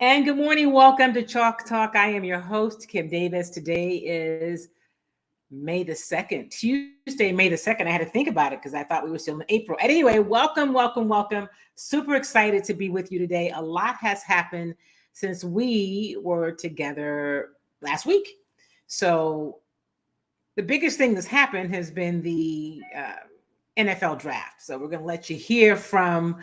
And good morning. Welcome to Chalk Talk. I am your host, Kim Davis. Today is May the 2nd, Tuesday, May the 2nd. I had to think about it because I thought we were still in April. And anyway, welcome. Super excited to be with you today. A lot has happened since we were together last week. So the biggest thing that's happened has been the NFL Draft. So we're going to let you hear from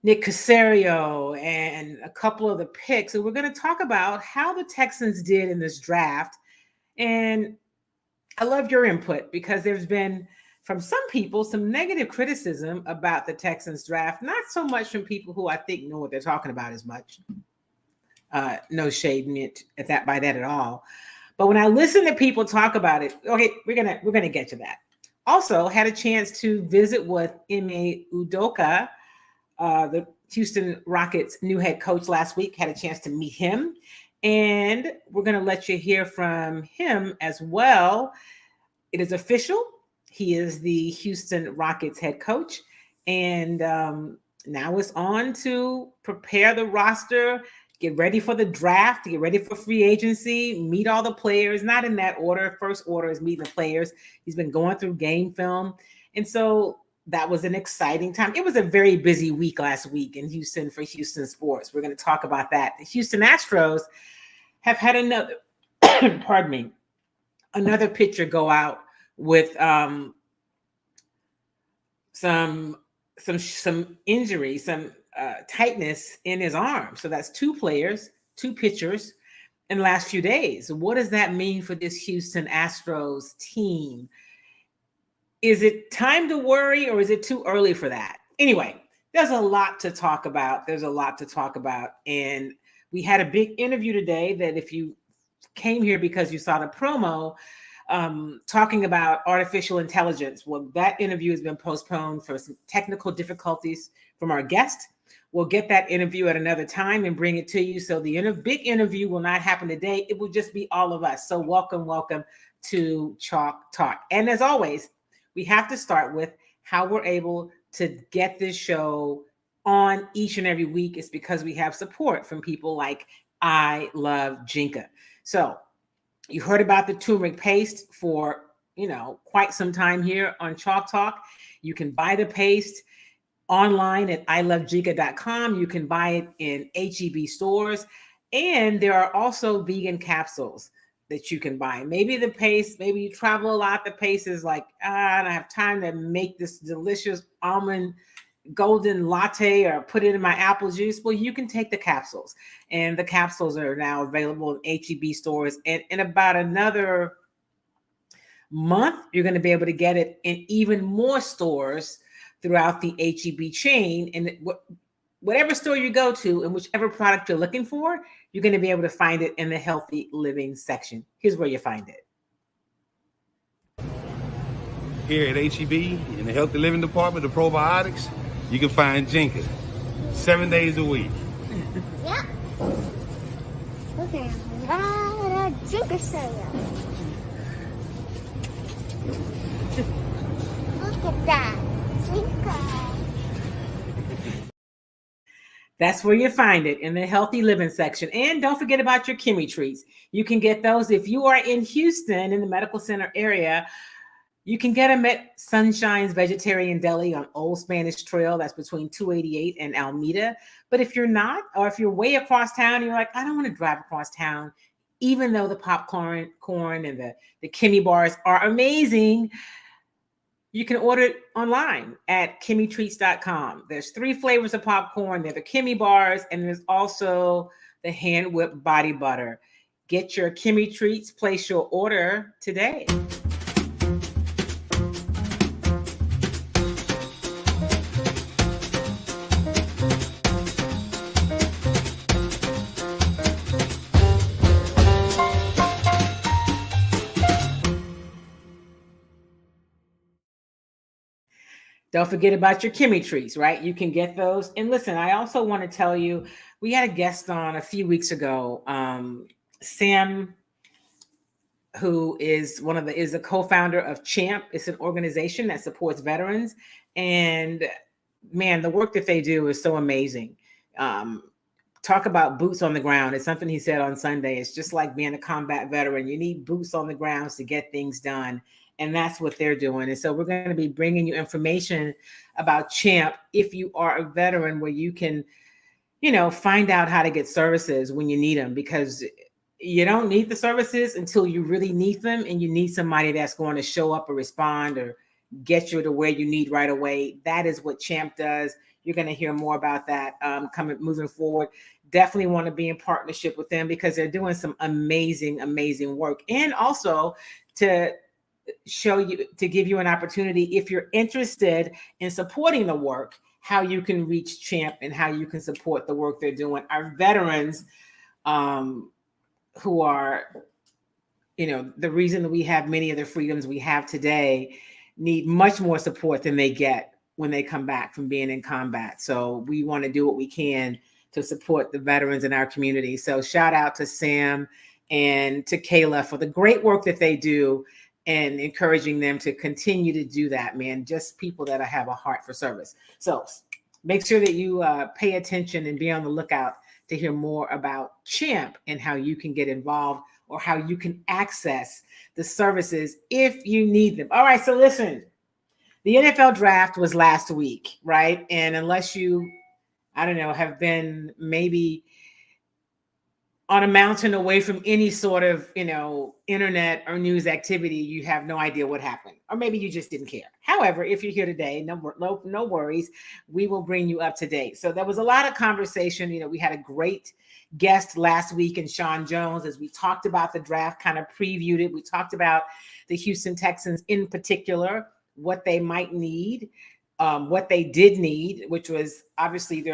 Nick Caserio and a couple of the picks. And we're going to talk about how the Texans did in this draft. And I love your input because there's been, from some people, some negative criticism about the Texans draft. Not so much from people who I think know what they're talking about as much. No shade meant at that by that at all. But when I listen to people talk about it, okay, we're gonna get to that. Also, had a chance to visit with Ime Udoka, the Houston Rockets' new head coach last week. Had a chance to meet him. And we're going to let you hear from him as well. It is official. He is the Houston Rockets head coach. And now it's on to prepare the roster, get ready for the draft, get ready for free agency, meet all the players. Not in that order. First order is meeting the players. He's been going through game film. And so that was an exciting time. It was a very busy week last week in Houston for Houston sports. We're going to talk about that. The Houston Astros have had another, pardon me, another pitcher go out with some injury, some tightness in his arm. So that's two pitchers in the last few days. What does that mean for this Houston Astros team? Is it time to worry or is it too early for that? Anyway, there's a lot to talk about. And we had a big interview today that if you came here because you saw the promo, talking about artificial intelligence. Well, that interview has been postponed for some technical difficulties from our guest. We'll get that interview at another time and bring it to you. So the big interview will not happen today. It will just be all of us. So welcome to Chalk Talk. And as always, we have to start with how we're able to get this show on each and every week. It's because we have support from people like I Love Jinka. So you heard about the turmeric paste for, quite some time here on Chalk Talk. You can buy the paste online at ilovejinka.com. You can buy it in HEB stores. And there are also vegan capsules that you can buy. Maybe the paste, maybe you travel a lot. The paste is like, I don't have time to make this delicious almond golden latte or put it in my apple juice. Well, you can take the capsules, and the capsules are now available in HEB stores. And in about another month, you're going to be able to get it in even more stores throughout the HEB chain. And whatever store you go to and whichever product you're looking for, you're going to be able to find it in the healthy living section. Here's where you find it. Here at HEB, in the healthy living department, the probiotics, you can find Jinka 7 days a week. Yeah. Look at a lot of Jinka cereal. Look at that. Jinka. That's where you find it, in the healthy living section. And don't forget about your Kimmy treats. You can get those if you are in Houston in the medical center area. You can get them at Sunshine's Vegetarian Deli on Old Spanish Trail. That's between 288 and Alameda. But if you're not, or if you're way across town, you're like, I don't want to drive across town, even though the popcorn and the Kimmy bars are amazing, you can order it online at kimmytreats.com. There's 3 flavors of popcorn. There are the Kimmy bars, and there's also the hand-whipped body butter. Get your Kimmy treats. Place your order today. Don't forget about your Kimmy treats, right? You can get those. And listen, I also want to tell you, we had a guest on a few weeks ago, Sam, who is a co-founder of CHAMP. It's an organization that supports veterans. And man, the work that they do is so amazing. talk about boots on the ground. It's something he said on Sunday. It's just like being a combat veteran. You need boots on the ground to get things done. And that's what they're doing. And so we're going to be bringing you information about CHAMP if you are a veteran, where you can, find out how to get services when you need them, because you don't need the services until you really need them. And you need somebody that's going to show up or respond or get you to where you need right away. That is what CHAMP does. You're going to hear more about that moving forward. Definitely want to be in partnership with them because they're doing some amazing, amazing work. And also to give you an opportunity, if you're interested in supporting the work, how you can reach CHAMP and how you can support the work they're doing. Our veterans who are, the reason that we have many of the freedoms we have today need much more support than they get when they come back from being in combat. So we want to do what we can to support the veterans in our community. So shout out to Sam and to Kayla for the great work that they do and encouraging them to continue to do that, man. Just people that have a heart for service. So make sure that you pay attention and be on the lookout to hear more about CHAMP and how you can get involved or how you can access the services if you need them. All right, so listen. The NFL draft was last week, right? And unless you, have been maybe on a mountain away from any sort of, internet or news activity, you have no idea what happened. Or maybe you just didn't care. However, if you're here today, no worries. We will bring you up to date. So there was a lot of conversation. We had a great guest last week in Sean Jones as we talked about the draft, kind of previewed it. We talked about the Houston Texans in particular, what they might need, what they did need, which was obviously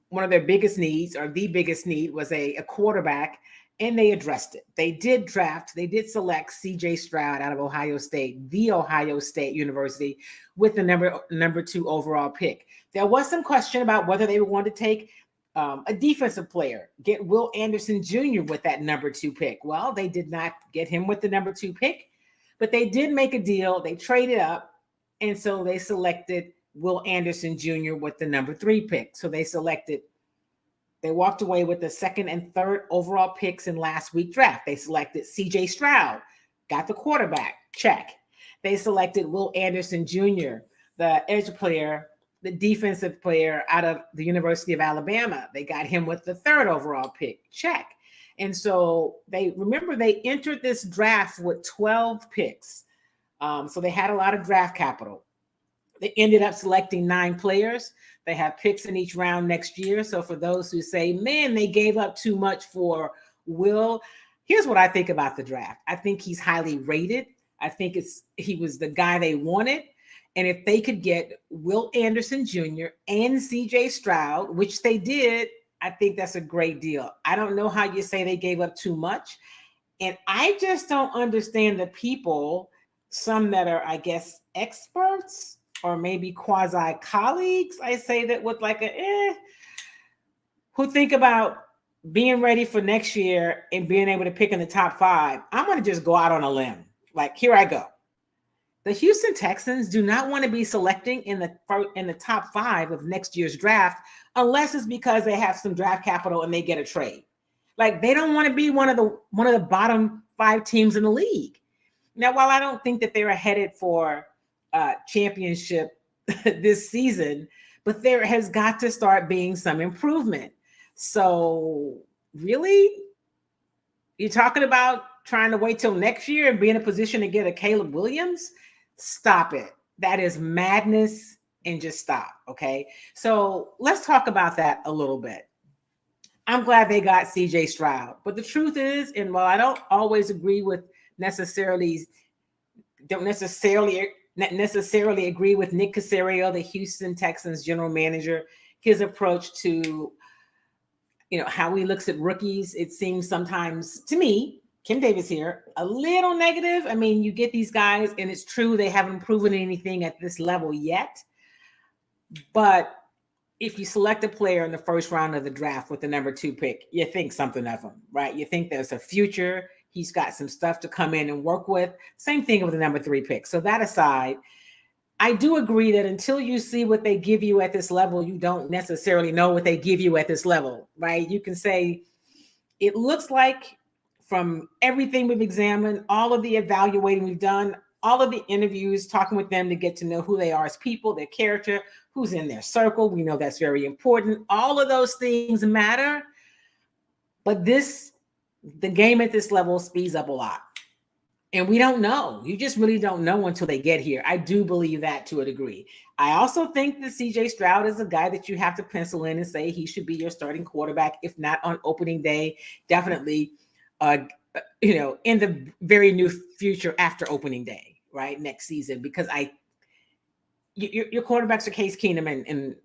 one of their biggest needs, or the biggest need, was a quarterback, and they addressed it. They did select CJ Stroud out of Ohio State, the Ohio State University, with the number 2 overall pick. There was some question about whether they would want to take a defensive player, get Will Anderson Jr. with that number 2 pick. Well, they did not get him with the number 2 pick. But they did make a deal. They traded up, and so they selected Will Anderson Jr. with the number 3 pick. So they walked away with the 2nd and 3rd overall picks in last week's draft. They selected CJ Stroud, got the quarterback, check. They selected Will Anderson Jr., the edge player, the defensive player out of the University of Alabama. They got him with the 3rd overall pick, check. And so they entered this draft with 12 picks. So they had a lot of draft capital. They ended up selecting 9 players. They have picks in each round next year. So for those who say, man, they gave up too much for Will, here's what I think about the draft. I think he's highly rated. I think he was the guy they wanted. And if they could get Will Anderson Jr. and CJ Stroud, which they did, I think that's a great deal. I don't know how you say they gave up too much. And I just don't understand the people, some that are, I guess, experts or maybe quasi-colleagues, I say that with like who think about being ready for next year and being able to pick in the top 5. I'm going to just go out on a limb. Like, here I go. The Houston Texans do not want to be selecting in the top 5 of next year's draft unless it's because they have some draft capital and they get a trade. Like, they don't want to be one of the bottom 5 teams in the league. Now, while I don't think that they're headed for championship this season, but there has got to start being some improvement. So, really, you're talking about trying to wait till next year and be in a position to get a Caleb Williams? Stop it. That is madness, and just stop. Okay. So let's talk about that a little bit. I'm glad they got CJ Stroud, but the truth is, and while I don't always agree with don't necessarily agree with Nick Caserio, the Houston Texans general manager, his approach to, how he looks at rookies. It seems sometimes to me, Kim Davis here, a little negative. I mean, you get these guys, and it's true they haven't proven anything at this level yet. But if you select a player in the first round of the draft with the number 2 pick, you think something of him, right? You think there's a future. He's got some stuff to come in and work with. Same thing with the number 3 pick. So that aside, I do agree that until you see what they give you at this level, you don't necessarily know what they give you at this level, right? You can say, it looks like from everything we've examined, all of the evaluating we've done, all of the interviews, talking with them to get to know who they are as people, their character, who's in their circle. We know that's very important. All of those things matter. But the game at this level speeds up a lot. And we don't know. You just really don't know until they get here. I do believe that to a degree. I also think that CJ Stroud is a guy that you have to pencil in and say he should be your starting quarterback, if not on opening day, definitely, in the very near future after opening day, right, next season. Because your quarterbacks are Case Keenum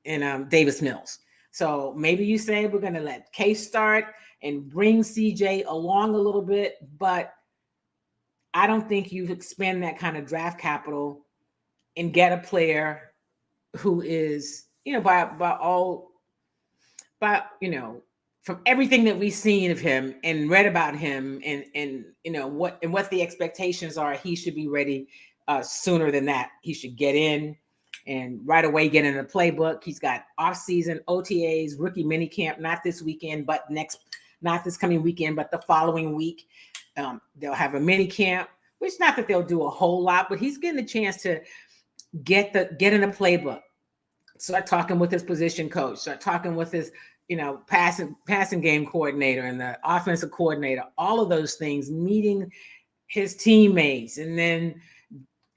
and Davis Mills. So maybe you say we're going to let Case start and bring CJ along a little bit, but I don't think you expend that kind of draft capital and get a player who is, from everything that we've seen of him and read about him and what the expectations are, he should be ready sooner than that. He should get in and right away get in the playbook. He's got off-season OTAs, rookie minicamp, not this weekend, but not this coming weekend, but the following week. They'll have a mini camp, which not that they'll do a whole lot, but he's getting a chance to get in a playbook, start talking with his position coach, start talking with his, passing game coordinator and the offensive coordinator, all of those things, meeting his teammates, and then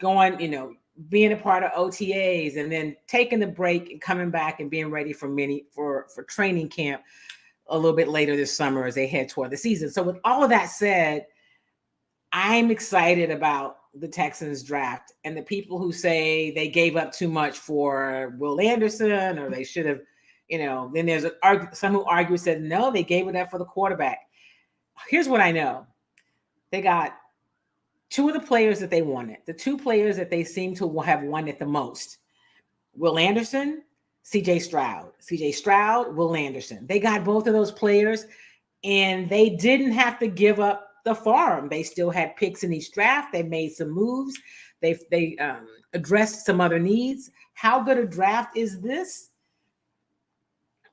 going, being a part of OTAs, and then taking the break and coming back and being ready for training camp a little bit later this summer as they head toward the season. So with all of that said, I'm excited about the Texans draft, and the people who say they gave up too much for Will Anderson or they should have, then there's some who argue said, no, they gave it up for the quarterback. Here's what I know. They got two of the players that they wanted, the two players that they seem to have wanted the most, Will Anderson, CJ Stroud, Will Anderson. They got both of those players, and they didn't have to give up the farm. They still had picks in each draft. They made some moves. They addressed some other needs. How good a draft is this?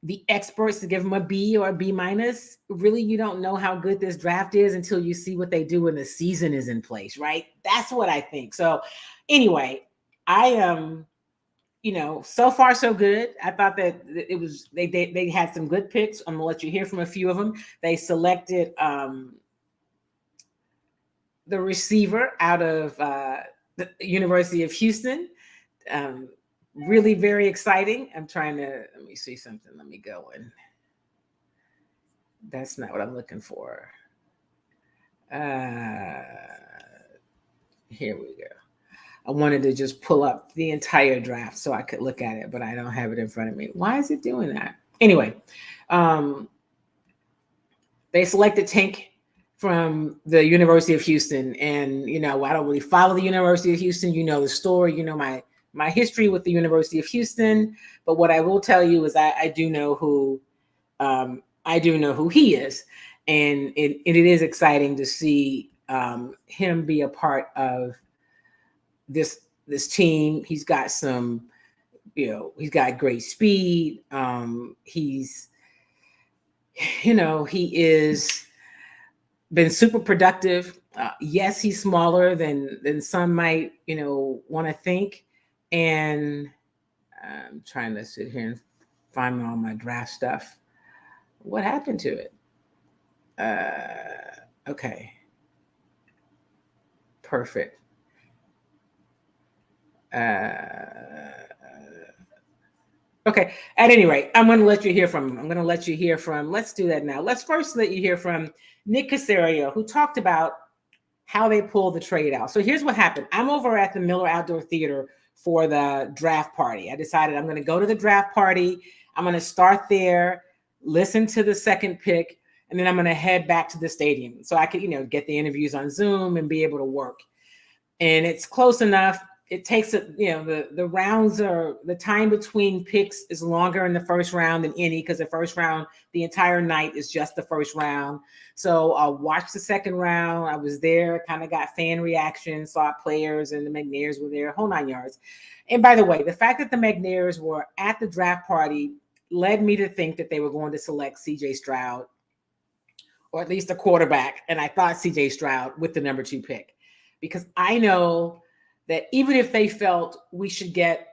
The experts to give them a B or a B minus. Really, you don't know how good this draft is until you see what they do when the season is in place, right? That's what I think. So anyway, I am, so far so good. I thought that it was, they had some good picks. I'm gonna let you hear from a few of them. They selected the receiver out of the University of Houston. Really very exciting. Let me see something. Let me go in. That's not what I'm looking for. Here we go. I wanted to just pull up the entire draft so I could look at it, but I don't have it in front of me. Why is it doing that? Anyway, they selected Tank from the University of Houston. And, I don't really follow the University of Houston. The story, my history with the University of Houston. But what I will tell you is I do know who he is. And it is exciting to see him be a part of this team. He's got he's got great speed. He's been super productive. Yes, he's smaller than some might, want to think. And I'm trying to sit here and find all my draft stuff. What happened to it? Okay. Perfect. Okay. At any rate, I'm going to let you hear from him. Let's do that now. Let's first let you hear from Nick Caserio, who talked about how they pulled the trade out. So here's what happened. I'm over at the Miller Outdoor Theater for the draft party. I decided I'm going to go to the draft party. I'm going to start there, listen to the second pick, and then I'm going to head back to the stadium so I could, get the interviews on Zoom and be able to work. And it's close enough. it takes the rounds are the time between picks is longer in the first round than any, because the first round, the entire night is just the first round. So I'll watch the second round. I was there, kind of got fan reactions, saw players, and the McNairs were there, whole 9 yards. And by the way, the fact that the McNairs were at the draft party led me to think that they were going to select CJ Stroud, or at least a quarterback. And I thought CJ Stroud with the number 2 pick, because I know that even if they felt we should get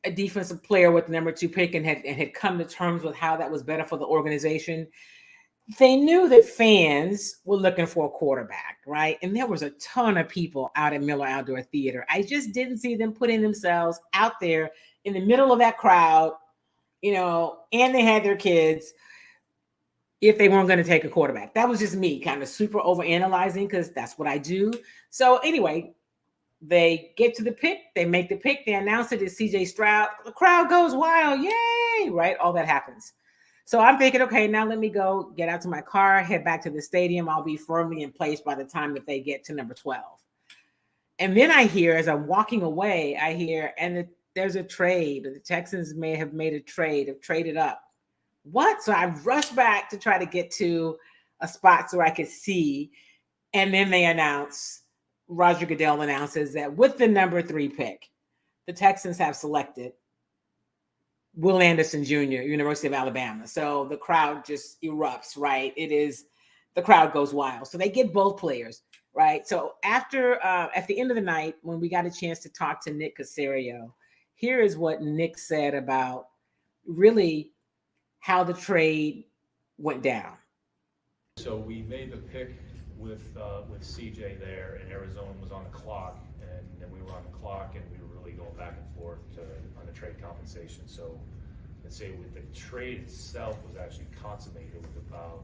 a defensive player with the number 2 pick and had come to terms with how that was better for the organization, they knew that fans were looking for a quarterback, right? And there was a ton of people out at Miller Outdoor Theater. I just didn't see them putting themselves out there in the middle of that crowd, and they had their kids, if they weren't going to take a quarterback. That was just me kind of super overanalyzing, because that's what I do. So anyway, they get to the pick, they make the pick, they announce it as CJ Stroud. The crowd goes wild, yay, right? All that happens. So I'm thinking, okay, now let me go get out to my car, head back to the stadium. I'll be firmly in place by the time that they get to number 12. And then I hear, as I'm walking away, there's a trade. The Texans may have made a trade, have traded up. What? So I rushed back to try to get to a spot so I could see. And then Roger Goodell announces that with the number 3 pick, the Texans have selected Will Anderson Jr., University of Alabama. So the crowd just erupts, right? The crowd goes wild. So they get both players, right? So at the end of the night, when we got a chance to talk to Nick Caserio, here is what Nick said about really how the trade went down. So we made the pick with CJ there, and Arizona was on the clock, and then we were on the clock, and we were really going back and forth on the trade compensation. So let's say with the trade itself was actually consummated with about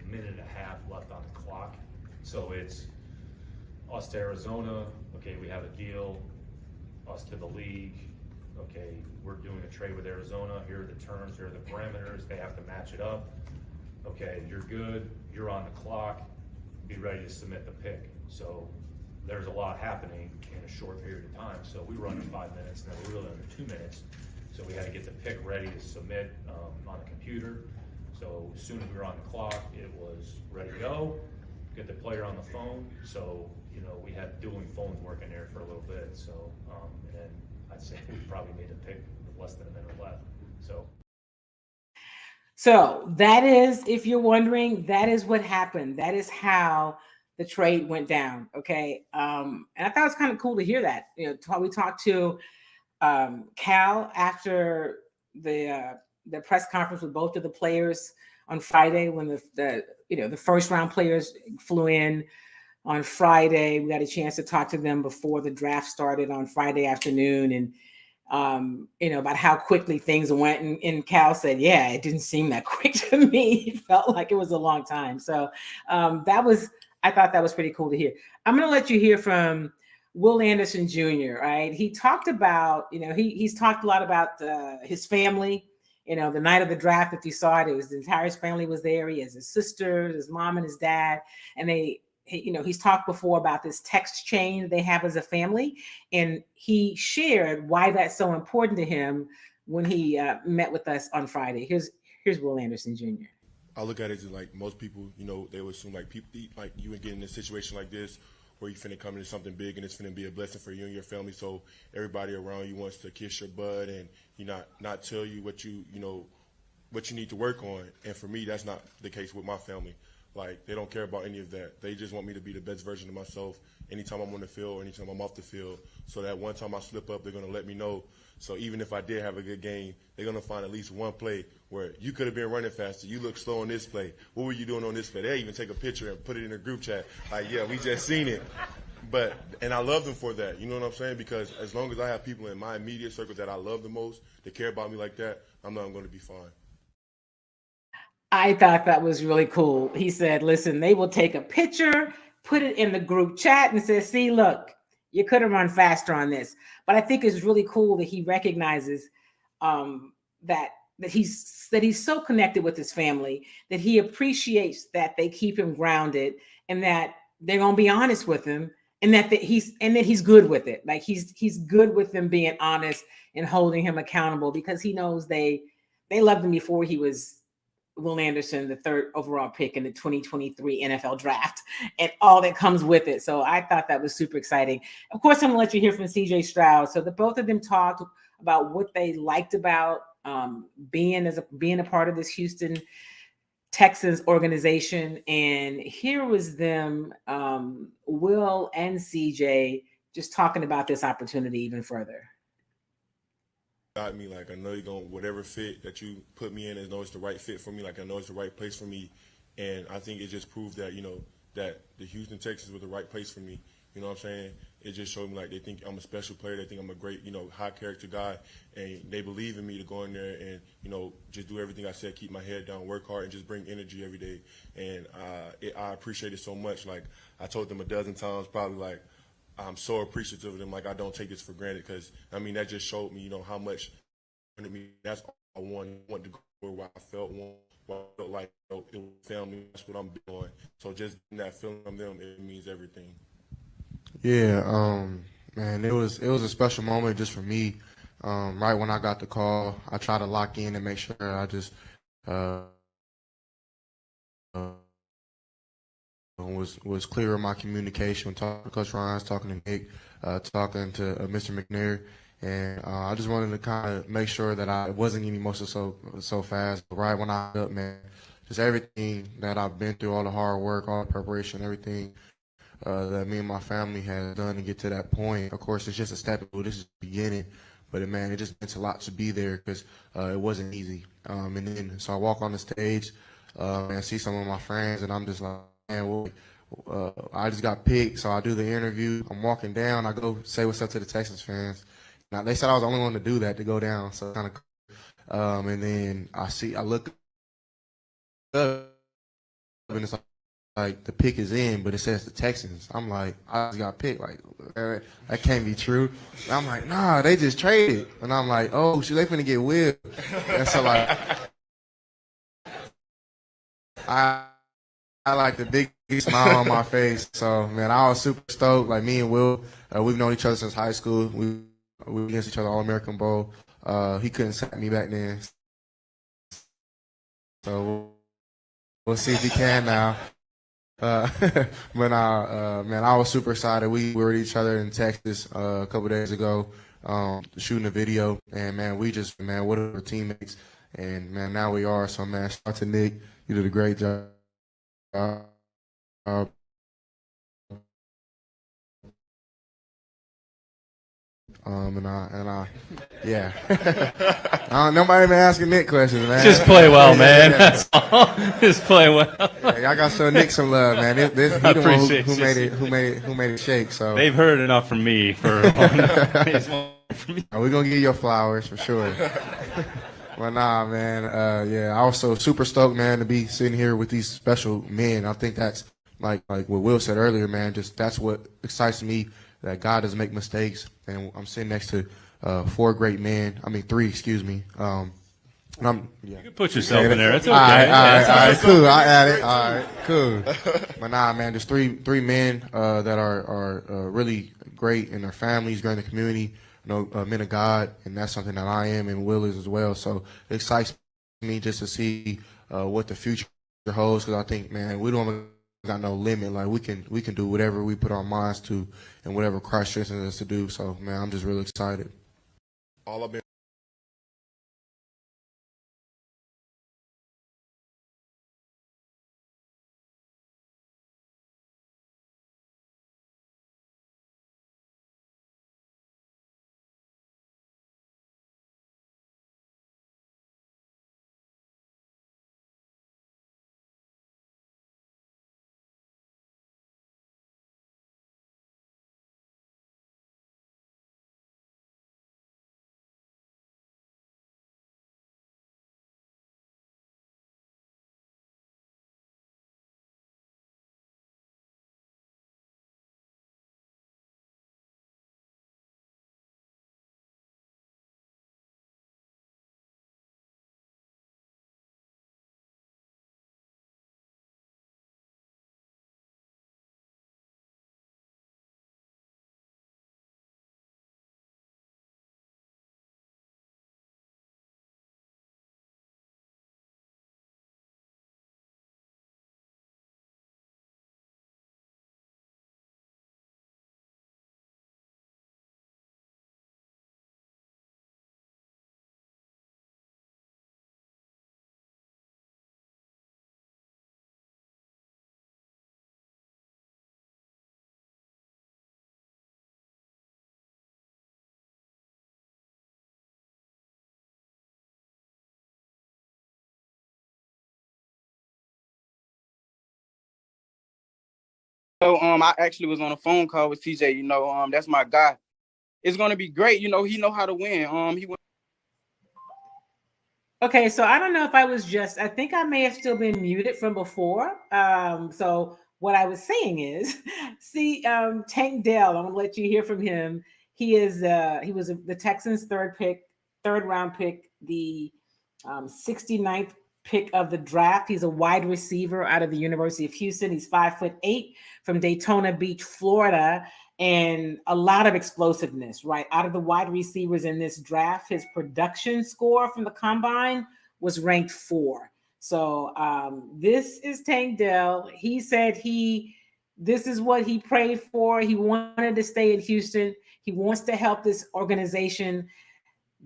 a minute and a half left on the clock. So it's us to Arizona, okay, we have a deal, us to the league, okay, we're doing a trade with Arizona, here are the terms, here are the parameters, they have to match it up. Okay, you're good, you're on the clock, be ready to submit the pick. So there's a lot happening in a short period of time. So we were under 5 minutes, and then we were really under 2 minutes. So we had to get the pick ready to submit on the computer. So as soon as we were on the clock, it was ready to go, get the player on the phone. So, we had dueling phones working there for a little bit. So, and then I'd say we probably made a pick with less than a minute left. So that is, if you're wondering, that is what happened. That is how the trade went down. Okay. And I thought it was kind of cool to hear that. We talked to Cal after the press conference with both of the players on Friday, when the first round players flew in on Friday. We got a chance to talk to them before the draft started on Friday afternoon, and about how quickly things went. And Cal said, yeah, it didn't seem that quick to me. It felt like it was a long time. So I thought that was pretty cool to hear. I'm going to let you hear from Will Anderson Jr., right? He talked about, he's talked a lot about his family, the night of the draft that you saw it. It was the entire family was there. He has his sister, his mom, and his dad. And he's talked before about this text chain they have as a family, and he shared why that's so important to him when he met with us on Friday. Here's Will Anderson Jr. I look at it as like most people, they would assume like people, like you would get in a situation like this where you finna come into something big and it's finna be a blessing for you and your family. So everybody around you wants to kiss your butt and not tell you what you need to work on. And for me, that's not the case with my family. Like, they don't care about any of that. They just want me to be the best version of myself anytime I'm on the field, anytime I'm off the field. So that one time I slip up, they're going to let me know. So even if I did have a good game, they're going to find at least one play where you could have been running faster. You look slow on this play. What were you doing on this play? They even take a picture and put it in a group chat. Like, yeah, we just seen it. And I love them for that. You know what I'm saying? Because as long as I have people in my immediate circle that I love the most, that care about me like that, I'm going to be fine. I thought that was really cool. He said, listen, they will take a picture, put it in the group chat, and say, see, look, you could have run faster on this. But I think it's really cool that he recognizes that he's so connected with his family, that he appreciates that they keep him grounded, and that they're going to be honest with him and that he's good with it. Like he's good with them being honest and holding him accountable, because he knows they loved him before he was Will Anderson, the 3rd overall pick in the 2023 NFL Draft, and all that comes with it. So I thought that was super exciting. Of course, I'm gonna let you hear from CJ Stroud. So the both of them talked about what they liked about being a part of this Houston Texans organization, and here was them, Will and CJ, just talking about this opportunity even further. Got me. Like, I know you're going, whatever fit that you put me in, I know it's the right fit for me. Like, I know it's the right place for me. And I think it just proved that, that the Houston Texans were the right place for me. You know what I'm saying? It just showed me, like, they think I'm a special player. They think I'm a great, high character guy. And they believe in me to go in there and, just do everything I said, keep my head down, work hard, and just bring energy every day. And I appreciate it so much. Like, I told them a dozen times, probably, like, I'm so appreciative of them. Like, I don't take this for granted, because, that just showed me, how much that's all I want to go where I felt like it was family. That's what I'm doing. So just that feeling from them, it means everything. Yeah, man, it was a special moment just for me. Right when I got the call, I tried to lock in and make sure I just was clear in my communication, talking to Coach Ryan, talking to Nick, talking to Mr. McNair, and I just wanted to kind of make sure that I wasn't getting emotional so fast. Right when I got up, man, just everything that I've been through, all the hard work, all the preparation, everything that me and my family had done to get to that point. Of course, it's just a step. This is the beginning, but man, it just meant a lot to be there, because it wasn't easy. And then so I walk on the stage and see some of my friends, and I'm just like, man, well, I just got picked, so I do the interview. I'm walking down. I go say what's up to the Texans fans. Now, they said I was the only one to do that, to go down, so kind of. And then I look up, and it's like the pick is in, but it says the Texans. I'm like, I just got picked. Like, that can't be true. And I'm like, nah, they just traded. And I'm like, oh, shoot, they finna get Will. And so, like, I like the big smile on my face. So, man, I was super stoked. Like, me and Will, we've known each other since high school. We were against each other All-American Bowl. He couldn't sack me back then. So we'll see if he can now. But man, I was super excited. We were with each other in Texas a couple days ago, shooting a video, and man, what are teammates? And man, now we are. So man, shout out to Nick. You did a great job. Yeah. Nobody been asking Nick questions, man. Just play well, man. That's all. Just play well. Yeah, y'all got to show Nick some love, man. He the one who made it shake. So they've heard enough from me for. We're gonna give you your flowers for sure. Well, nah, man. I was so super stoked, man, to be sitting here with these special men. I think that's like what Will said earlier, man. Just that's what excites me. That God doesn't make mistakes, and I'm sitting next to 4 great men. I mean 3, excuse me. You can put yourself in there. It's okay. All right, cool. I add it. All right, cool. But nah, man, there's three men that are really great in their families, great in the community. Men of God, and that's something that I am and Will is as well. So it excites me just to see what the future holds, because I think, man, we don't got no limit. Like we can do whatever we put our minds to, and whatever Christ strengthens us to do. So man, I'm just really excited. All I've been So I actually was on a phone call with CJ. That's my guy. It's gonna be great. He know how to win. He went. Okay, so I don't know if I think I may have still been muted from before. So what I was saying is, see, Tank Dell, I'm gonna let you hear from him. He was the Texans' third round pick, the 69th pick of the draft. He's a wide receiver out of the University of Houston. He's 5'8" from Daytona Beach, Florida, and a lot of explosiveness, right? Out of the wide receivers in this draft, his production score from the combine was ranked 4. So this is Tank Dell. He said this is what he prayed for. He wanted to stay in Houston. He wants to help this organization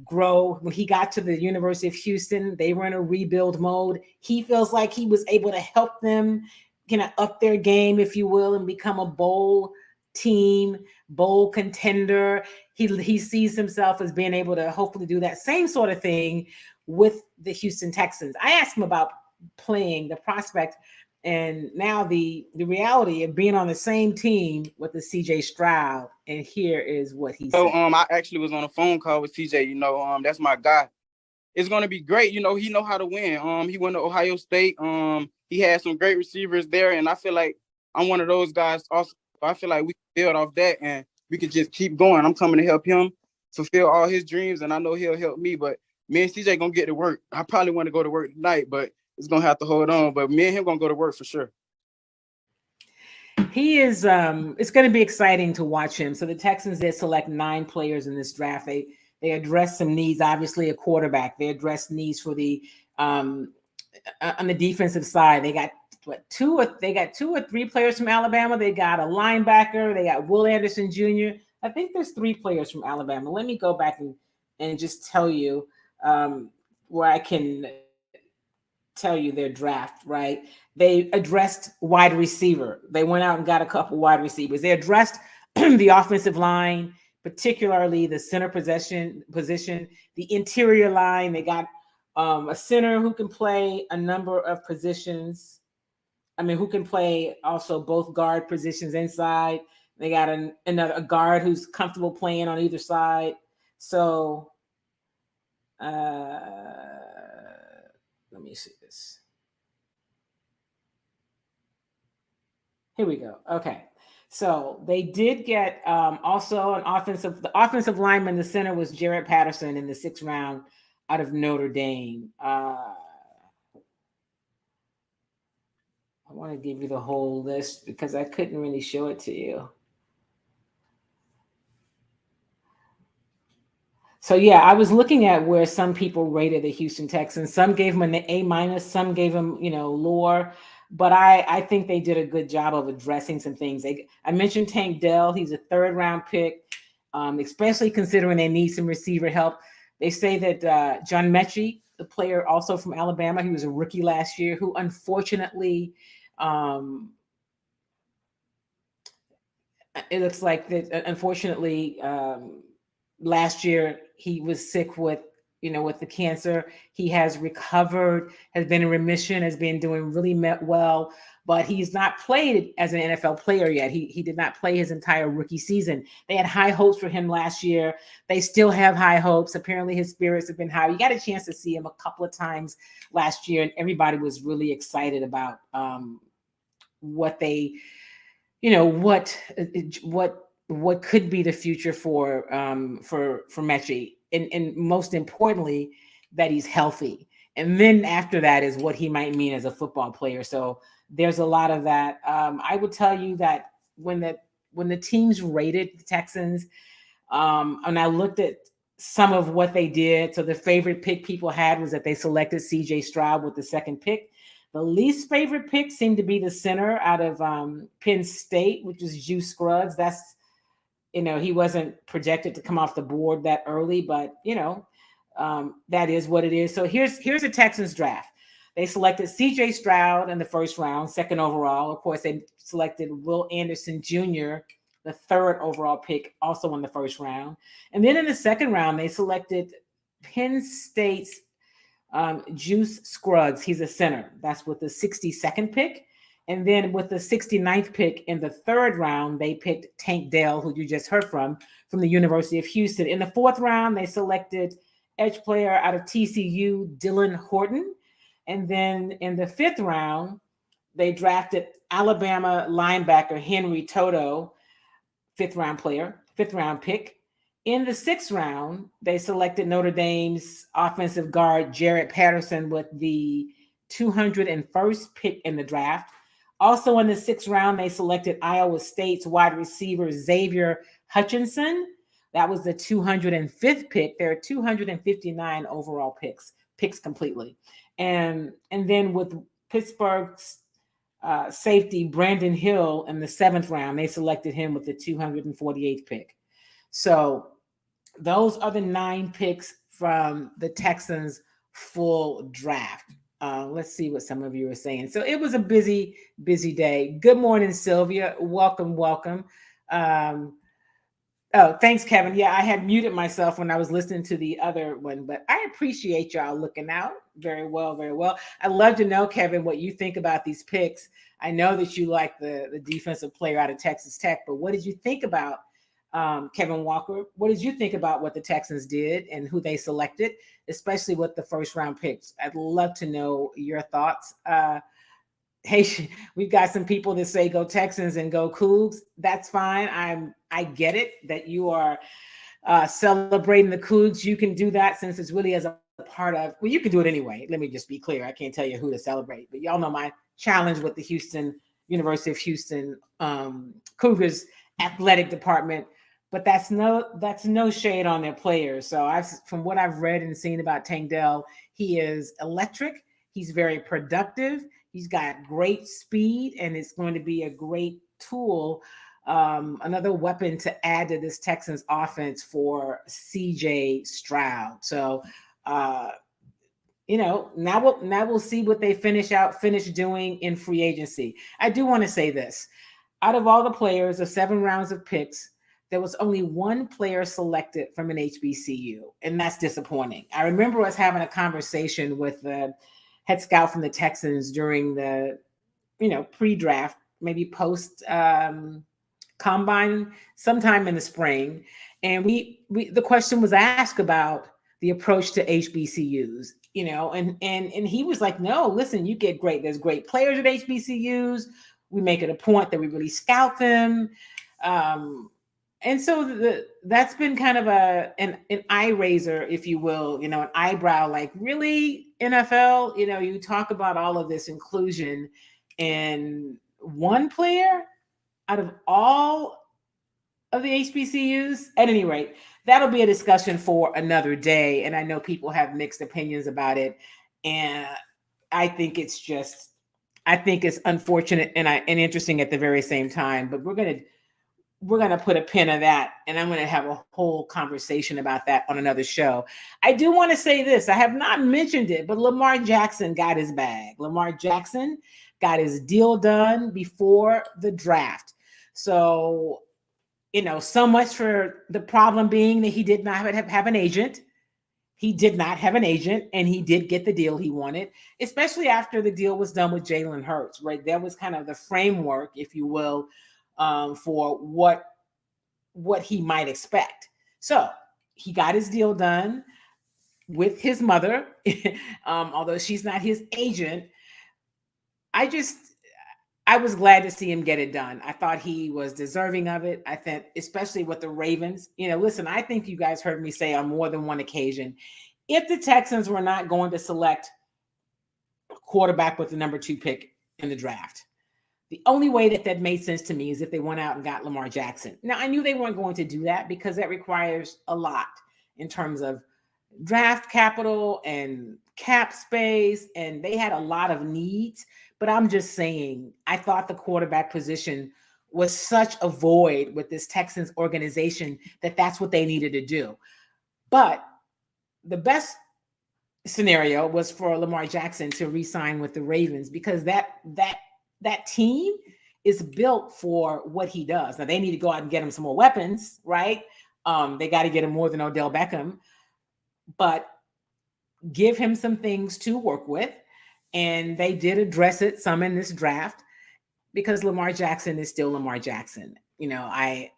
grow. When he got to the University of Houston, they were in a rebuild mode. He feels like he was able to help them kind of up their game, if you will, and become a bowl team, bowl contender. He sees himself as being able to hopefully do that same sort of thing with the Houston Texans. I asked him about playing, the prospect, and now the reality of being on the same team with the CJ Stroud. And here is what he said. So I actually was on a phone call with CJ. That's my guy. It's gonna be great. He know how to win. He went to Ohio State. He had some great receivers there, and I feel like I'm one of those guys also. I feel like we can build off that and we can just keep going. I'm coming to help him fulfill all his dreams, and I know he'll help me. But me and CJ gonna get to work. I probably want to go to work tonight, but it's gonna have to hold on. But me and him gonna go to work for sure. He is it's going to be exciting to watch him. So the Texans did select 9 players in this draft. They addressed some needs, obviously a quarterback. They addressed needs for the on the defensive side. They got 2 or 3 players from Alabama. They got a linebacker. They got Will Anderson Jr. I think there's 3 players from Alabama. Let me go back and just tell you where I can tell you their draft, right? They addressed wide receiver. They went out and got a couple wide receivers. They addressed the offensive line, particularly the center position, the interior line. They got a center who can play a number of positions. Who can play also both guard positions inside. They got a guard who's comfortable playing on either side. So let me see this. Here we go. Okay. So they did get also the offensive lineman. The center was Jared Patterson in the 6th round out of Notre Dame. I want to give you the whole list because I couldn't really show it to you. So yeah, I was looking at where some people rated the Houston Texans. Some gave them an A-, some gave them, lower. But I think they did a good job of addressing some things. I mentioned Tank Dell. He's a 3rd round pick, especially considering they need some receiver help. They say that John Mechie, the player also from Alabama, he was a rookie last year, who unfortunately, it looks like that unfortunately last year he was sick with the cancer. He has recovered, has been in remission, has been doing really well, but he's not played as an NFL player yet. He did not play his entire rookie season. They had high hopes for him last year. They still have high hopes. Apparently his spirits have been high. You got a chance to see him a couple of times last year, and everybody was really excited about what they, what could be the future for Mechie. And most importantly, that he's healthy. And then after that is what he might mean as a football player. So there's a lot of that. I would tell you that when the teams rated the Texans, and I looked at some of what they did. So the favorite pick people had was that they selected CJ Stroud with the 2nd pick. The least favorite pick seemed to be the center out of Penn State, which is Juice Scruggs. That's, he wasn't projected to come off the board that early, but that is what it is. So here's the Texans draft. They selected CJ Stroud in the 1st round, 2nd overall. Of course, they selected Will Anderson Jr., the 3rd overall pick, also in the 1st round. And then in the 2nd round, they selected Penn State's Juice Scruggs. He's a center. That's with the 62nd pick. And then with the 69th pick in the third round, they picked Tank Dell, who you just heard from the University of Houston. In the fourth round, they selected edge player out of TCU, Dylan Horton. And then in the fifth round, they drafted Alabama linebacker Henry Toto, fifth round pick. In the sixth round, they selected Notre Dame's offensive guard Jared Patterson with the 201st pick in the draft. Also in the sixth round, they selected Iowa State's wide receiver Xavier Hutchinson. That was the 205th pick. There are 259 overall picks completely. And then with Pittsburgh's safety Brandon Hill in the seventh round, they selected him with the 248th pick. So those are the 9 picks from the Texans' full draft. Let's see what some of you are saying. So it was a busy day. Good morning, Sylvia. Welcome. Oh, thanks, Kevin. Yeah, I had muted myself when I was listening to the other one, but I appreciate y'all looking out. Very well. I'd love to know, Kevin, what you think about these picks. I know that you like the defensive player out of Texas Tech, but what did you think about Kevin Walker? What did you think about what the Texans did and who they selected, especially with the first round picks? I'd love to know your thoughts. Hey, we've got some people that say go Texans and go Cougs. That's fine. I get it that you are celebrating the Cougs. You can do that since it's really as a part of, well, you can do it anyway. Let me just be clear. I can't tell you who to celebrate, but y'all know my challenge with the University of Houston Cougars athletic department, but that's no shade on their players. So from what I've read and seen about Tank Dell, he is electric. He's very productive. He's got great speed, and it's going to be a great tool, another weapon to add to this Texans offense for CJ Stroud. So, now we'll see what they finish doing in free agency. I do want to say this. Out of all the players of 7 rounds of picks, there was only one player selected from an HBCU, and that's disappointing. I remember us having a conversation with the head scout from the Texans during the, pre-draft, maybe post combine, sometime in the spring, and the question was asked about the approach to HBCUs, and he was like, "No, listen, there's great players at HBCUs. We make it a point that we really scout them." And so that's been kind of an eye raiser, if you will, an eyebrow, like, really, NFL, you talk about all of this inclusion, and one player out of all of the HBCUs. At any rate, that'll be a discussion for another day. And I know people have mixed opinions about it. And I think it's unfortunate and interesting at the very same time, but we're going to put a pin on that, and I'm going to have a whole conversation about that on another show. I do want to say this. I have not mentioned it, but Lamar Jackson got his bag. Lamar Jackson got his deal done before the draft. So, so much for the problem being that he did not have an agent. He did not have an agent, and he did get the deal he wanted, especially after the deal was done with Jalen Hurts, right? That was kind of the framework, if you will, for what he might expect. So he got his deal done with his mother, although she's not his agent. I was glad to see him get it done. I thought he was deserving of it. I think, especially with the Ravens, listen, I think you guys heard me say on more than one occasion, if the Texans were not going to select a quarterback with the number 2 pick in the draft, the only way that made sense to me is if they went out and got Lamar Jackson. Now, I knew they weren't going to do that because that requires a lot in terms of draft capital and cap space, and they had a lot of needs. But I'm just saying, I thought the quarterback position was such a void with this Texans organization that's what they needed to do. But the best scenario was for Lamar Jackson to re-sign with the Ravens, because that team is built for what he does. Now, they need to go out and get him some more weapons, right? They got to get him more than Odell Beckham, but give him some things to work with. And they did address it some in this draft. because Lamar Jackson is still Lamar Jackson. You know, I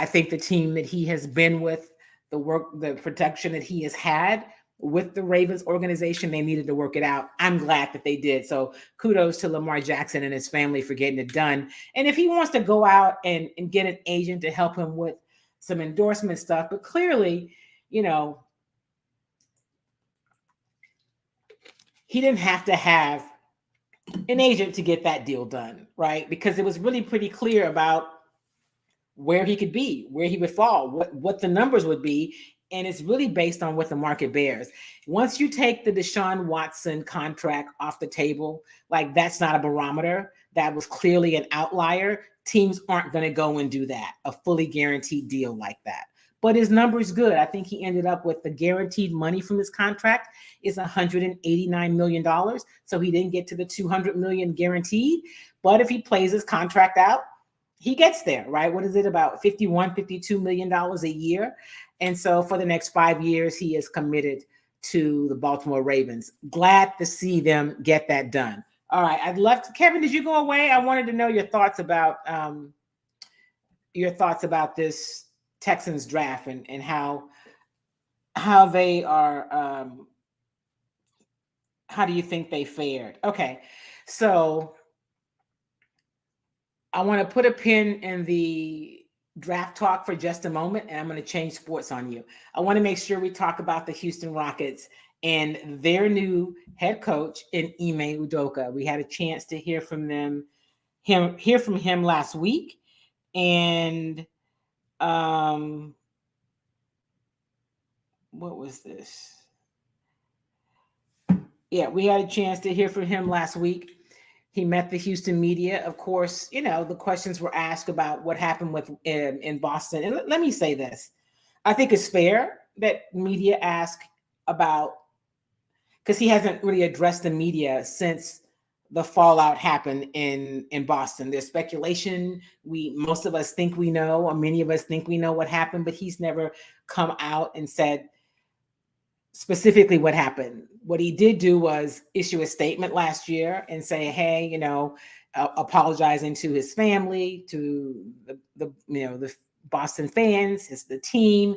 think the team that he has been with, the protection that he has had with the Ravens organization, they needed to work it out. I'm glad that they did. So kudos to Lamar Jackson and his family for getting it done. And if he wants to go out and get an agent to help him with some endorsement stuff, but clearly, he didn't have to have an agent to get that deal done, right? Because it was really pretty clear about where he could be, where he would fall, what the numbers would be. And it's really based on what the market bears. Once you take the Deshaun Watson contract off the table, like that's not a barometer. That was clearly an outlier. Teams aren't going to go and do that, a fully guaranteed deal like that. But his number's good. I think he ended up with the guaranteed money from his contract is $189 million. So he didn't get to the $200 million guaranteed. But if he plays his contract out, he gets there, right? What is it, about $52 million a year? And so for the next 5 years, he is committed to the Baltimore Ravens. Glad to see them get that done. All right, I'd love to, Kevin, did you go away? I wanted to know your thoughts about this Texans draft and how they are, how do you think they fared? Okay, so I want to put a pin in the draft talk for just a moment, and I'm going to change sports on you. I want to make sure we talk about the Houston Rockets and their new head coach in Ime Udoka. We had a chance to hear from him last week, and what was this? Yeah, we had a chance to hear from him last week. He met the Houston media. Of course, the questions were asked about what happened in Boston. And let me say this. I think it's fair that media ask about, because he hasn't really addressed the media since the fallout happened in Boston. There's speculation. Most of us think we know, or many of us think we know what happened, but he's never come out and said specifically what happened. What he did do was issue a statement last year and say, hey, apologizing to his family, to the Boston fans, the team,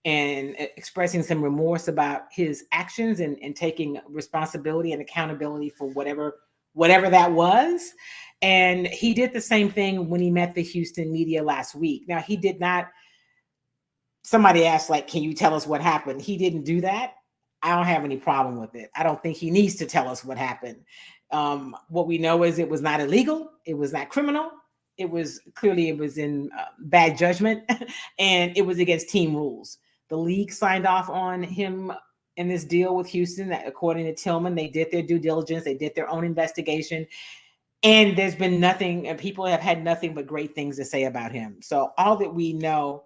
and expressing some remorse about his actions and taking responsibility and accountability for whatever that was. And he did the same thing when he met the Houston media last week. Now, he did not. Somebody asked, can you tell us what happened? He didn't do that. I don't have any problem with it. I don't think he needs to tell us what happened. What we know is it was not illegal. It was not criminal. It was in bad judgment, and it was against team rules. The league signed off on him in this deal with Houston. That, according to Tillman, they did their due diligence. They did their own investigation, and there's been nothing, and people have had nothing but great things to say about him. So all that we know,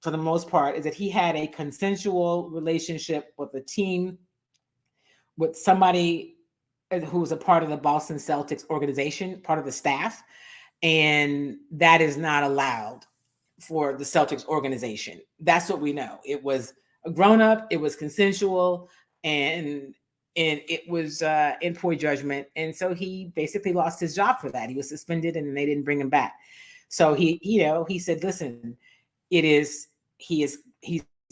for the most part, is that he had a consensual relationship with a team, with somebody who was a part of the Boston Celtics organization, part of the staff, and that is not allowed for the Celtics organization. That's what we know. It was a grown-up, it was consensual, and it was in poor judgment. And so he basically lost his job for that. He was suspended, and they didn't bring him back. So he said, listen, he's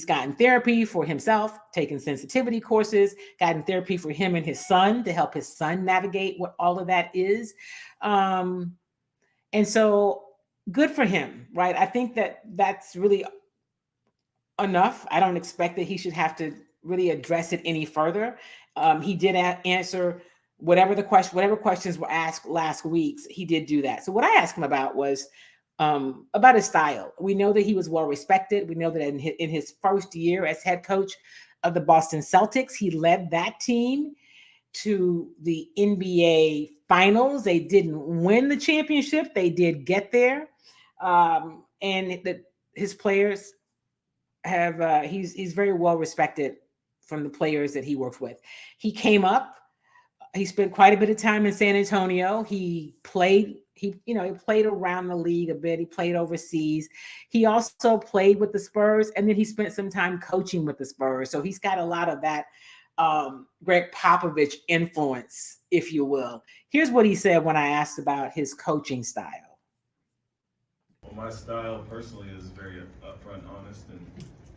gotten therapy for himself, taken sensitivity courses, gotten therapy for him and his son to help his son navigate what all of that is. And so good for him, right? I think that's really enough. I don't expect that he should have to really address it any further. He did answer whatever questions were asked last week. He did do that. So what I asked him about was about his style. We know that he was well respected. We know that in his first year as head coach of the Boston Celtics, he led that team to the NBA Finals. They didn't win the championship. They did get there. And his players have, he's very well respected from the players that he worked with. He came up, he spent quite a bit of time in San Antonio. He played around the league a bit. He played overseas. He also played with the Spurs, and then he spent some time coaching with the Spurs. So he's got a lot of that Greg Popovich influence, if you will. Here's what he said when I asked about his coaching style. Well, my style personally is very upfront, honest, and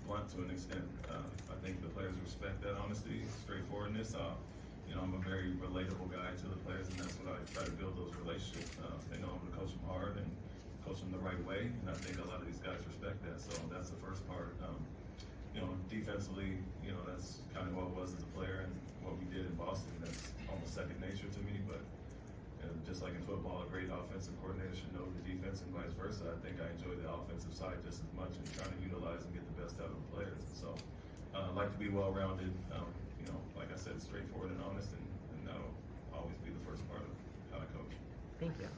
blunt to an extent. I think the players respect that honesty, straightforwardness. I'm a very relatable guy to the players, and that's what I try to build those relationships. They know I'm going to coach them hard and coach them the right way, and I think a lot of these guys respect that. So that's the first part. Defensively, that's kind of what I was as a player, and what we did in Boston, that's almost second nature to me. But just like in football, a great offensive coordinator should know the defense and vice versa. I think I enjoy the offensive side just as much and trying to utilize and get the best out of the players. And so I like to be well-rounded, like I said, straightforward and honest, and that'll always be the first part of how I coach. Thank you.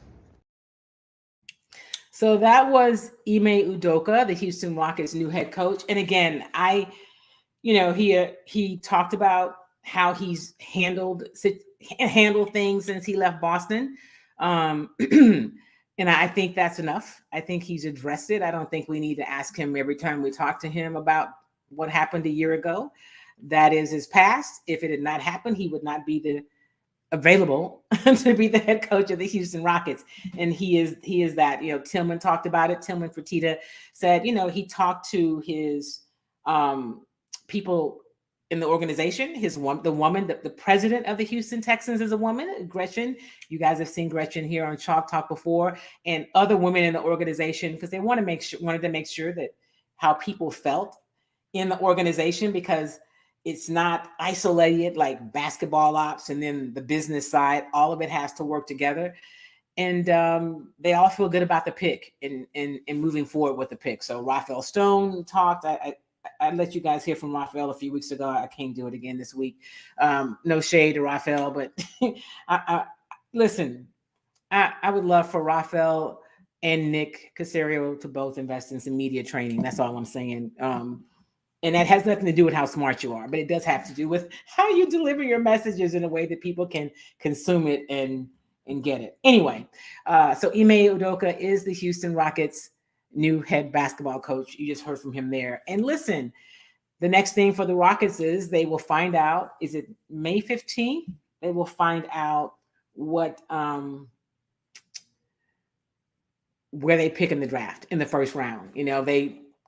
So that was Ime Udoka, the Houston Rockets' new head coach. And again, he talked about how he's handled things since he left Boston. And I think that's enough. I think he's addressed it. I don't think we need to ask him every time we talk to him about what happened a year ago. That is his past. If it had not happened, he would not be available to be the head coach of the Houston Rockets. And he is that. Tillman talked about it. Tillman Fertitta said, he talked to his people in the organization. The president of the Houston Texans is a woman, Gretchen. You guys have seen Gretchen here on Chalk Talk before, and other women in the organization, because they wanted to make sure that how people felt in the organization, because it's not isolated like basketball ops and then the business side. All of it has to work together. And they all feel good about the pick and moving forward with the pick. So Rafael Stone talked. I let you guys hear from Rafael a few weeks ago. I can't do it again this week. No shade to Rafael, but listen, I would love for Rafael and Nick Caserio to both invest in some media training. That's all I'm saying. And that has nothing to do with how smart you are, but it does have to do with how you deliver your messages in a way that people can consume it and get it. Anyway, so Ime Udoka is the Houston Rockets' new head basketball coach. You just heard from him there. And listen, the next thing for the Rockets is they will find out, is it May 15th? They will find out what where they pick in the draft in the first round.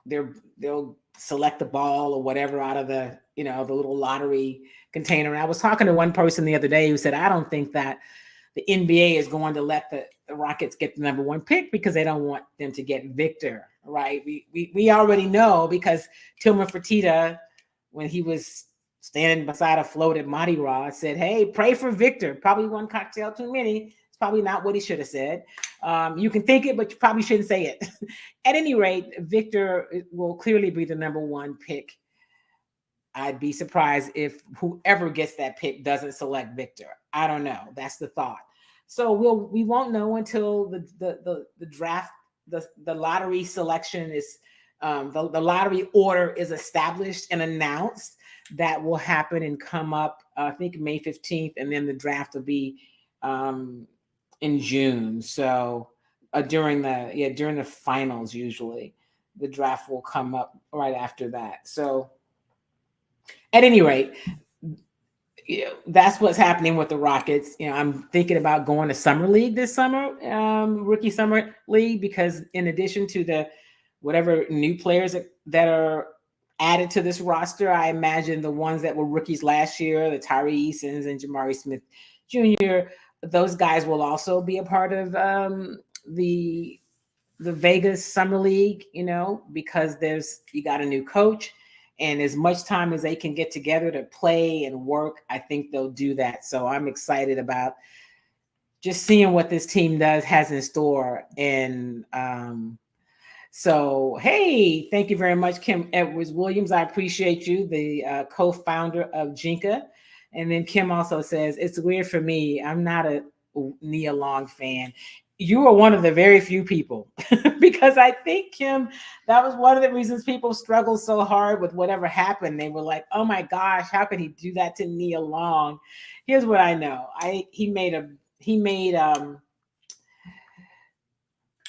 They'll select the ball or whatever out of the little lottery container. And I was talking to one person the other day who said, I don't think that the NBA is going to let the Rockets get the number one pick because they don't want them to get Victor, right? We already know, because Tillman Fertitta, when he was standing beside a floated Mardi Gras, said, hey, pray for Victor. Probably one cocktail too many. It's probably not what he should have said. You can think it, but you probably shouldn't say it. At any rate, Victor will clearly be the number one pick. I'd be surprised if whoever gets that pick doesn't select Victor. I don't know. That's the thought. So we won't know until the draft, the lottery selection is, the lottery order is established and announced. That will happen and come up, I think May 15th, and then the draft will be in June. So during the finals, usually the draft will come up right after that. So at any rate, that's what's happening with the Rockets. I'm thinking about going to summer league this summer, rookie summer league, because in addition to the whatever new players that are added to this roster, I imagine the ones that were rookies last year, the Tyree Easons and Jamari Smith Jr., those guys will also be a part of the Vegas Summer League, because you got a new coach, and as much time as they can get together to play and work, I think they'll do that. So I'm excited about just seeing what this team has in store. And so, hey, thank you very much, Kim Edwards-Williams. I appreciate you, the co-founder of Jinka. And then Kim also says, it's weird for me. I'm not a Nia Long fan. You are one of the very few people, because I think, Kim, that was one of the reasons people struggled so hard with whatever happened. They were like, oh my gosh, how could he do that to Nia Long? Here's what I know.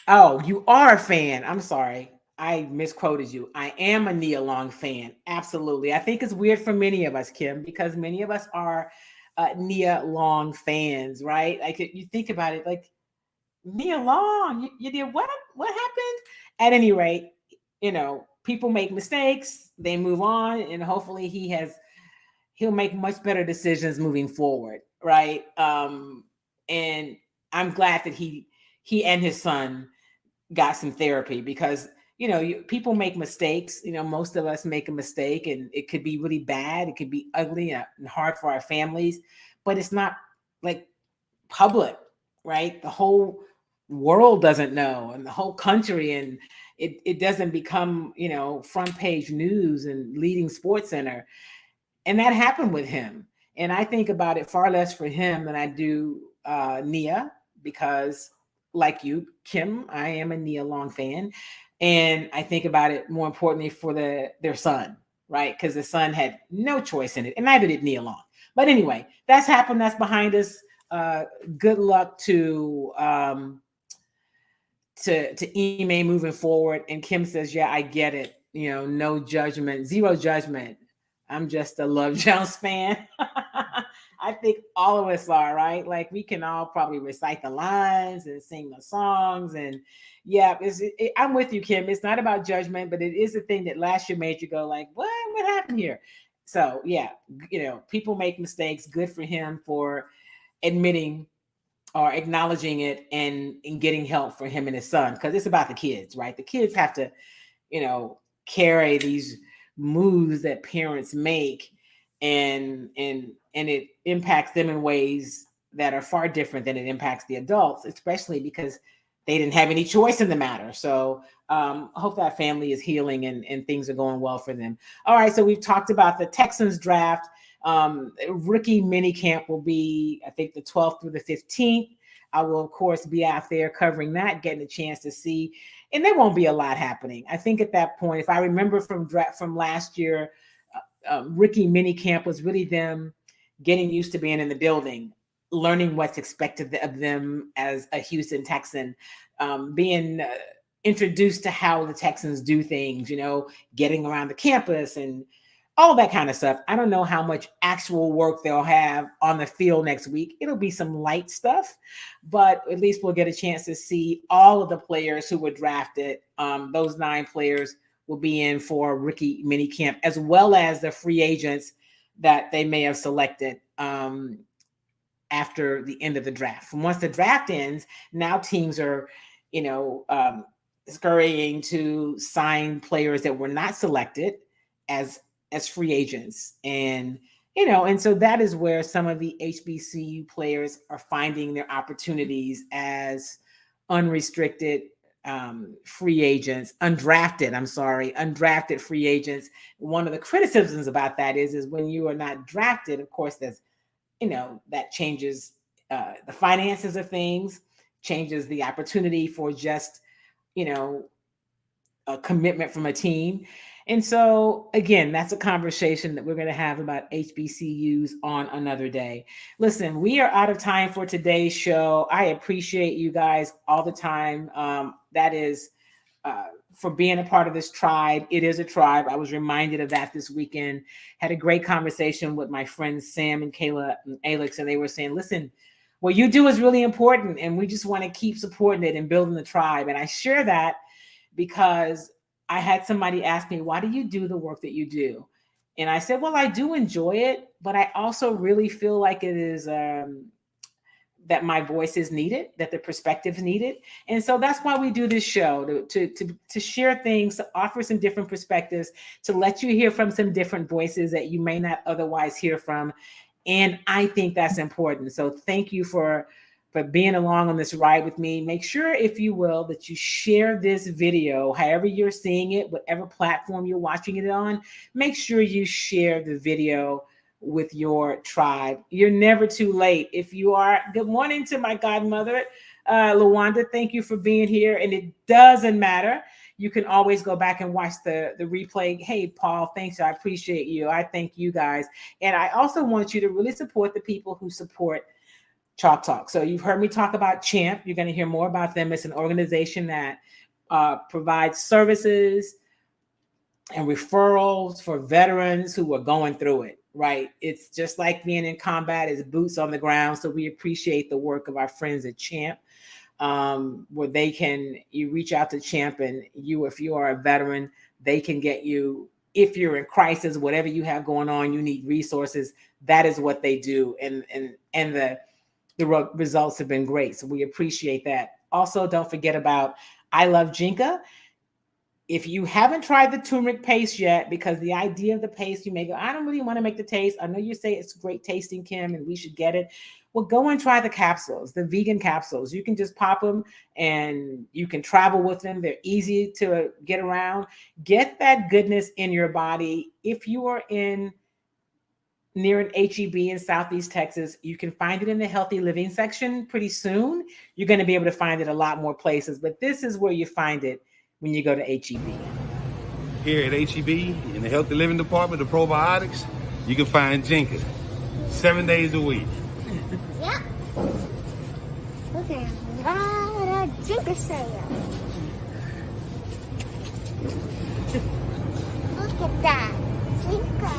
Oh, you are a fan. I'm sorry. I misquoted you. I am a Nia Long fan. Absolutely. I think it's weird for many of us, Kim, because many of us are Nia Long fans, right? Like you think about it, like Nia Long, you did what? What happened? At any rate, people make mistakes, they move on, and hopefully he'll make much better decisions moving forward, right? And I'm glad that he and his son got some therapy because people make mistakes. Most of us make a mistake, and it could be really bad, it could be ugly and hard for our families, but it's not like public, right? The whole world doesn't know, and the whole country, and it doesn't become front page news and leading sports center. And that happened with him. And I think about it far less for him than I do Nia, because like you, Kim, I am a Nia Long fan. And I think about it more importantly for their son, right? Because the son had no choice in it, and neither did Nia Long. But anyway, that's happened. That's behind us. Good luck to Ime moving forward. And Kim says, yeah, I get it. No judgment, zero judgment. I'm just a Love Jones fan. I think all of us are, right? Like we can all probably recite the lines and sing the songs. And yeah, I'm with you, Kim. It's not about judgment, but it is the thing that last year made you go like, what happened here? So yeah, people make mistakes. Good for him for admitting or acknowledging it and getting help for him and his son. Because it's about the kids, right? The kids have to, carry these moves that parents make, and it impacts them in ways that are far different than it impacts the adults, especially because they didn't have any choice in the matter. So I hope that family is healing and things are going well for them. All right, so we've talked about the Texans draft. Rookie mini camp will be, I think, the 12th through the 15th. I will, of course, be out there covering that, getting a chance to see. And there won't be a lot happening. I think at that point, if I remember from last year, rookie mini camp was really them getting used to being in the building, learning what's expected of them as a Houston Texan, being introduced to how the Texans do things, getting around the campus and all that kind of stuff. I don't know how much actual work they'll have on the field next week. It'll be some light stuff, but at least we'll get a chance to see all of the players who were drafted. Those 9 players will be in for rookie mini camp, as well as the free agents that they may have selected after the end of the draft. And once the draft ends, now teams are, scurrying to sign players that were not selected as free agents. And so that is where some of the HBCU players are finding their opportunities as unrestricted free agents, undrafted free agents. One of the criticisms about that is when you are not drafted, of course, there's, that changes the finances of things, changes the opportunity for just, a commitment from a team. And so, again, that's a conversation that we're going to have about HBCUs on another day. Listen, we are out of time for today's show. I appreciate you guys all the time. That is for being a part of this tribe. It is a tribe. I was reminded of that this weekend. Had a great conversation with my friends Sam and Kayla and Alex, and they were saying, listen, what you do is really important, and we just want to keep supporting it and building the tribe. And I share that because I had somebody ask me, why do you do the work that you do? And I said, well, I do enjoy it, but I also really feel like it is that my voice is needed, that the perspective is needed. And so that's why we do this show, to share things, to offer some different perspectives, to let you hear from some different voices that you may not otherwise hear from. And I think that's important. So thank you for being along on this ride with me. Make sure, if you will, that you share this video, however you're seeing it, whatever platform you're watching it on, make sure you share the video with your tribe. You're never too late. If you are, good morning to my godmother, Lawanda. Thank you for being here. And it doesn't matter. You can always go back and watch the replay. Hey, Paul, thanks. I appreciate you. I thank you guys. And I also want you to really support the people who support Chalk Talk. So you've heard me talk about Champ. You're going to hear more about them. It's an organization that provides services and referrals for veterans who are going through it, right? It's just like being in combat, it's boots on the ground. So we appreciate the work of our friends at Champ, where you reach out to Champ, and if you are a veteran, they can get you, if you're in crisis, whatever you have going on, you need resources, that is what they do. And the results have been great. So we appreciate that. Also, don't forget about I Love Jinka. If you haven't tried the turmeric paste yet, because the idea of the paste, you may go, I don't really want to make the taste. I know you say it's great tasting, Kim, and we should get it. Well, go and try the capsules, the vegan capsules. You can just pop them and you can travel with them. They're easy to get around. Get that goodness in your body. If you are near an HEB in Southeast Texas, you can find it in the healthy living section pretty soon. You're going to be able to find it a lot more places, but this is where you find it when you go to HEB. Here at HEB, in the healthy living department, the probiotics, you can find Jinka 7 days a week. Yep. Look at a lot of Jinka sale. Look at that. Jinka.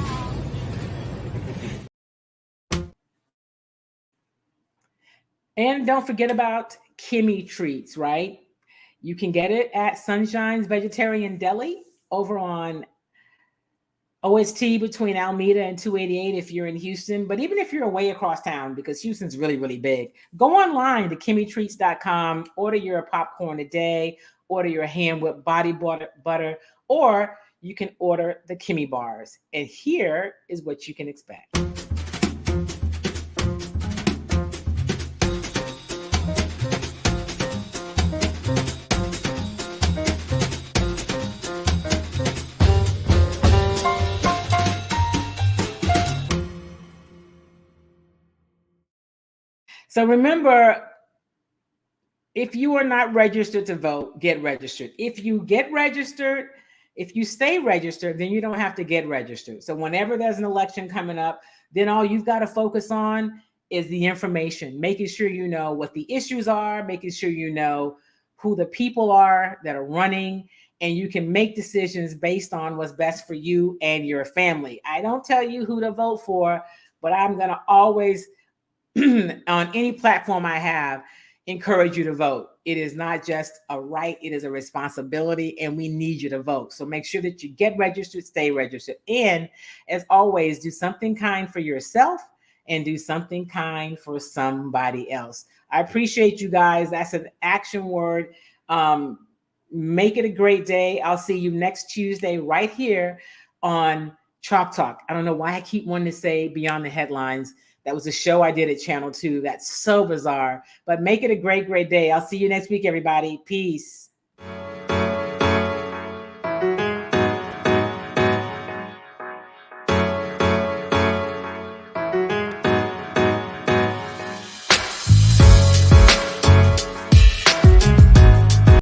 And don't forget about Kimmy Treats, right? You can get it at Sunshine's Vegetarian Deli over on OST between Alameda and 288 if you're in Houston. But even if you're away across town, because Houston's really, really big, go online to KimmyTreats.com, order your popcorn a day, order your hand-whipped body butter, or you can order the Kimmy bars. And here is what you can expect. So remember, if you are not registered to vote, get registered. If you get registered, if you stay registered, then you don't have to get registered. So whenever there's an election coming up, then all you've got to focus on is the information, making sure you know what the issues are, making sure you know who the people are that are running, and you can make decisions based on what's best for you and your family. I don't tell you who to vote for, but I'm going to always on any platform I have, encourage you to vote. It is not just a right, it is a responsibility, and we need you to vote. So make sure that you get registered, stay registered. And as always, do something kind for yourself and do something kind for somebody else. I appreciate you guys. That's an action word. Make it a great day. I'll see you next Tuesday right here on Chalk Talk. I don't know why I keep wanting to say Beyond the Headlines. That was a show I did at Channel 2. That's so bizarre. But make it a great, great day. I'll see you next week, everybody. Peace.